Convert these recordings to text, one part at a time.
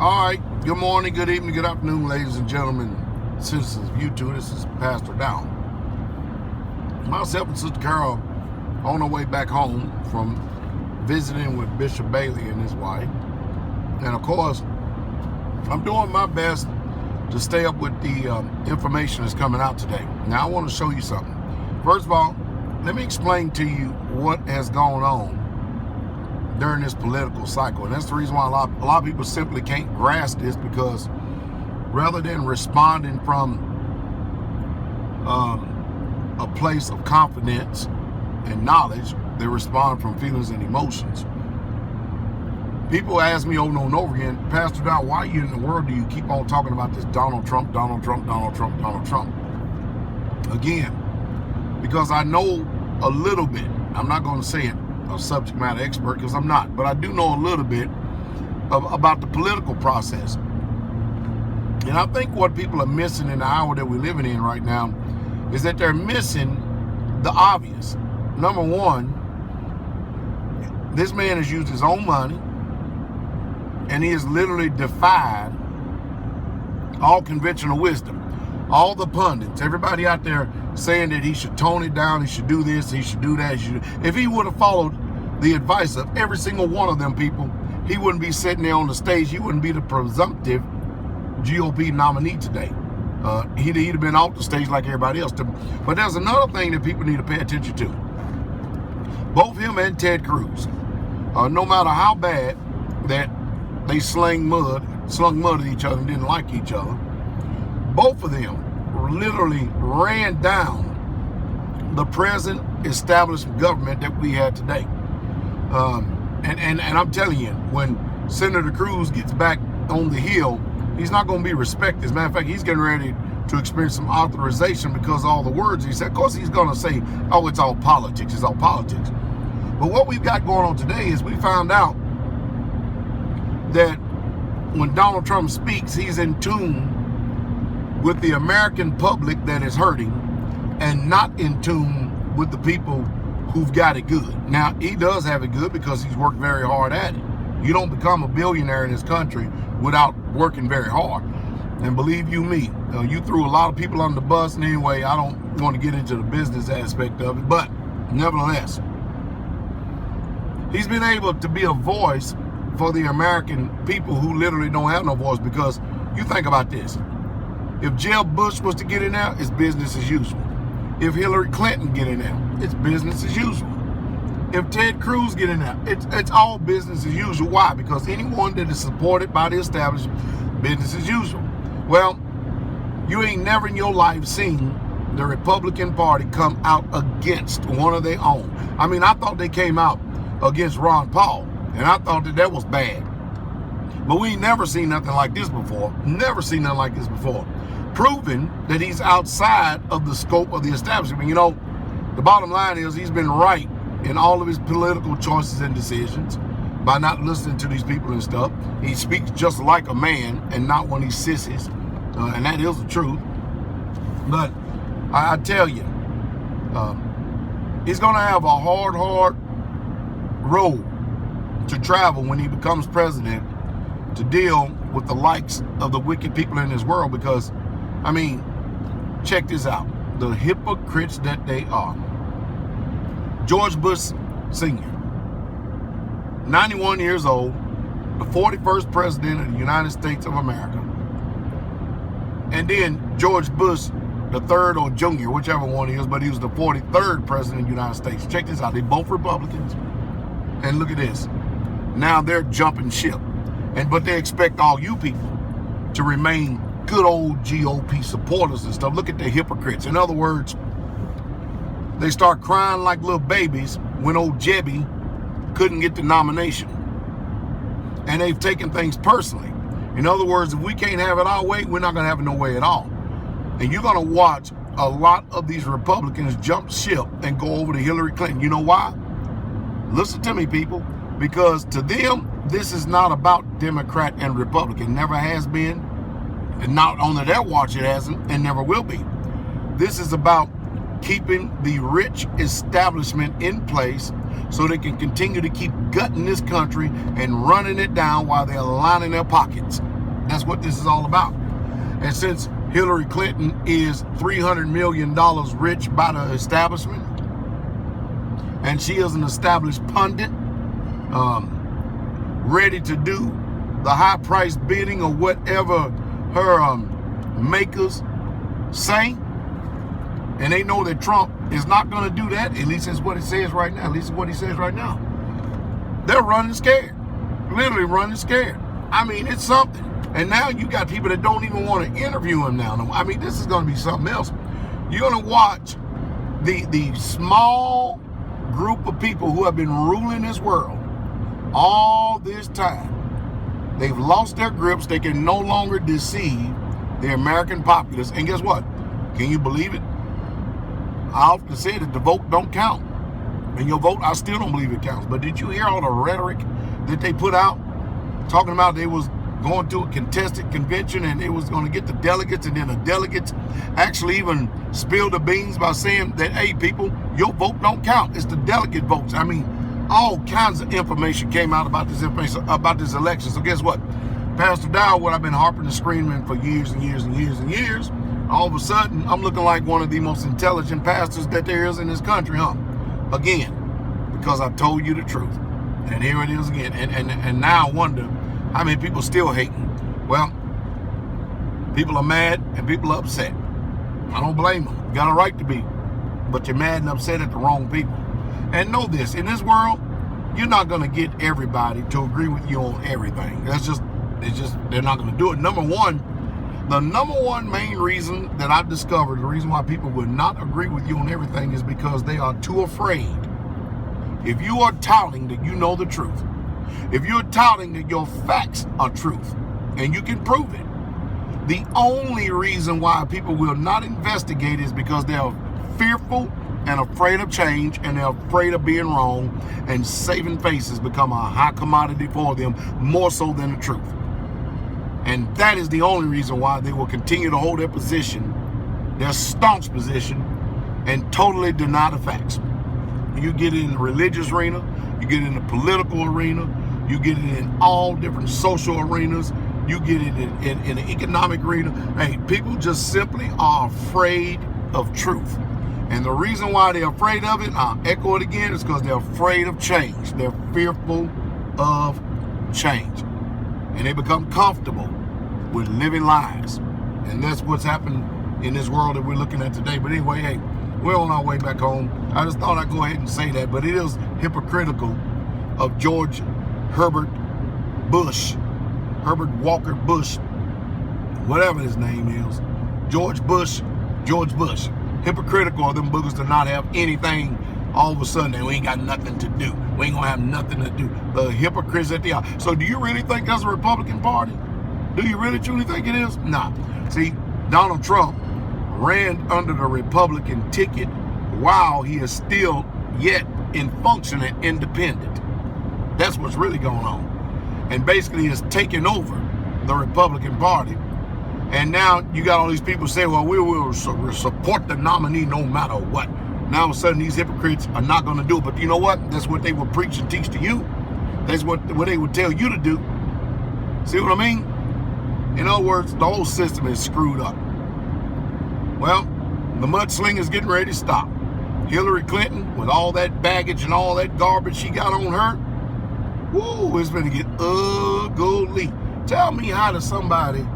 All right, good morning, good evening, good afternoon, ladies and gentlemen, citizens of YouTube. This is Pastor Down. Myself and Sister Carol on our way back home from visiting with Bishop Bailey and his wife. And of course, I'm doing my best to stay up with the information that's coming out today. Now, I want to show you something. First of all, let me explain to you what has gone on during this political cycle. And that's the reason why a lot of people simply can't grasp this, because rather than responding from a place of confidence and knowledge, they respond from feelings and emotions. People ask me over and over again, Pastor Don, why in the world do you keep on talking about this Donald Trump, Donald Trump, Donald Trump, Donald Trump? Again, because I know a little bit. I'm not going to say it a subject matter expert, because I'm not, but I do know a little bit about the political process. And I think what people are missing in the hour that we're living in right now is that they're missing the obvious. Number one, this man has used his own money, and he has literally defied all conventional wisdom. All the pundits, everybody out there saying that he should tone it down, he should do this, he should do that. If he would have followed the advice of every single one of them people, he wouldn't be sitting there on the stage. He wouldn't be the presumptive GOP nominee today. He'd have been off the stage like everybody else. But there's another thing that people need to pay attention to. Both him and Ted Cruz, no matter how bad that they slung mud at each other and didn't like each other, both of them literally ran down the present established government that we had today. And I'm telling you, when Senator Cruz gets back on the Hill, he's not going to be respected. As a matter of fact, he's getting ready to experience some authorization because of all the words he said. Of course, he's going to say, oh, it's all politics. It's all politics. But what we've got going on today is we found out that when Donald Trump speaks, he's in tune with the American public that is hurting and not in tune with the people who've got it good. Now, he does have it good because he's worked very hard at it. You don't become a billionaire in this country without working very hard. And believe you me, you threw a lot of people on the bus. And anyway, I don't want to get into the business aspect of it, but nevertheless, he's been able to be a voice for the American people who literally don't have no voice. Because you think about this. If Jeb Bush was to get in there, it's business as usual. If Hillary Clinton get in there, it's business as usual. If Ted Cruz get in there, it's all business as usual. Why? Because anyone that is supported by the establishment, business as usual. Well, you ain't never in your life seen the Republican Party come out against one of their own. I mean, I thought they came out against Ron Paul, and I thought that was bad. But we ain't never seen nothing like this before. Never seen nothing like this before. Proving that he's outside of the scope of the establishment. You know, the bottom line is he's been right in all of his political choices and decisions by not listening to these people and stuff. He speaks just like a man and not when he sissies. And that is the truth. But I tell you, he's going to have a hard road to travel when he becomes president to deal with the likes of the wicked people in this world. Because, I mean, check this out. The hypocrites that they are. George Bush Sr., 91 years old, the 41st president of the United States of America. And then George Bush the third or junior, whichever one he is, but he was the 43rd president of the United States. Check this out. They both Republicans. And look at this. Now they're jumping ship. But they expect all you people to remain good old GOP supporters and stuff. Look at the hypocrites. In other words, they start crying like little babies when old Jebby couldn't get the nomination. And they've taken things personally. In other words, if we can't have it our way, we're not going to have it no way at all. And you're going to watch a lot of these Republicans jump ship and go over to Hillary Clinton. You know why? Listen to me, people. Because to them, this is not about Democrat and Republican. Never has been. And not on their watch it hasn't and never will be. This is about keeping the rich establishment in place so they can continue to keep gutting this country and running it down while they're lining their pockets. That's what this is all about. And since Hillary Clinton is $300 million rich by the establishment, and she is an established pundit, ready to do the high price bidding of whatever her makers say, and they know that Trump is not going to do that. At least that's what it says right now. At least what he says right now. They're running scared, literally running scared. I mean, it's something. And now you got people that don't even want to interview him now. I mean, this is going to be something else. You're going to watch the small group of people who have been ruling this world all this time. They've lost their grips. They can no longer deceive the American populace. And guess what? Can you believe it? I often say that the vote don't count. And your vote, I still don't believe it counts. But did you hear all the rhetoric that they put out? Talking about they was going to a contested convention and they was going to get the delegates, and then the delegates actually even spilled the beans by saying that, hey, people, your vote don't count. It's the delegate votes. I mean, all kinds of information came out about this election. So guess what? Pastor Dow, what I've been harping and screaming for years and years and years and years, all of a sudden, I'm looking like one of the most intelligent pastors that there is in this country, huh? Again, because I told you the truth. And here it is again. And now I wonder how many people still hating. Well, people are mad and people are upset. I don't blame them. You got a right to be. But you're mad and upset at the wrong people. And know this, in this world, you're not going to get everybody to agree with you on everything. They're not going to do it. The number one main reason that I've discovered, the reason why people would not agree with you on everything, is because they are too afraid. If you are touting that you know the truth, if you're touting that your facts are truth, and you can prove it, the only reason why people will not investigate is because they are fearful and afraid of change, and they're afraid of being wrong, and saving faces become a high commodity for them, more so than the truth. And that is the only reason why they will continue to hold their position, their staunch position, and totally deny the facts. You get it in the religious arena, you get it in the political arena, you get it in all different social arenas, you get it in the economic arena. Hey, people just simply are afraid of truth. And the reason why they're afraid of it, I'll echo it again, is because they're afraid of change. They're fearful of change. And they become comfortable with living lies. And that's what's happened in this world that we're looking at today. But anyway, hey, we're on our way back home. I just thought I'd go ahead and say that. But it is hypocritical of George Herbert Walker Bush, whatever his name is, George Bush. Hypocritical of them boogers to not have anything all of a sudden. We ain't got nothing to do. We ain't gonna have nothing to do. The hypocrites that they are. So do you really think that's a Republican Party? Do you really truly think it is? Nah. See, Donald Trump ran under the Republican ticket while he is still yet in functioning independent. That's what's really going on. And basically is taking over the Republican Party. And now you got all these people say, well, we will support the nominee no matter what. Now all of a sudden these hypocrites are not going to do it. But you know what? That's what they will preach and teach to you. That's what they would tell you to do. See what I mean? In other words, the whole system is screwed up. Well, the mudsling is getting ready to stop. Hillary Clinton, with all that baggage and all that garbage she got on her, woo, it's going to get ugly. Tell me, how does somebody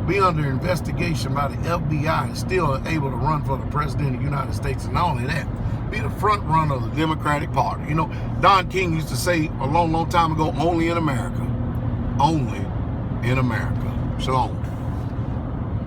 be under investigation by the FBI and still able to run for the president of the United States? And not only that, be the front runner of the Democratic Party. You know, Don King used to say a long, long time ago, only in America. Only in America. Shalom.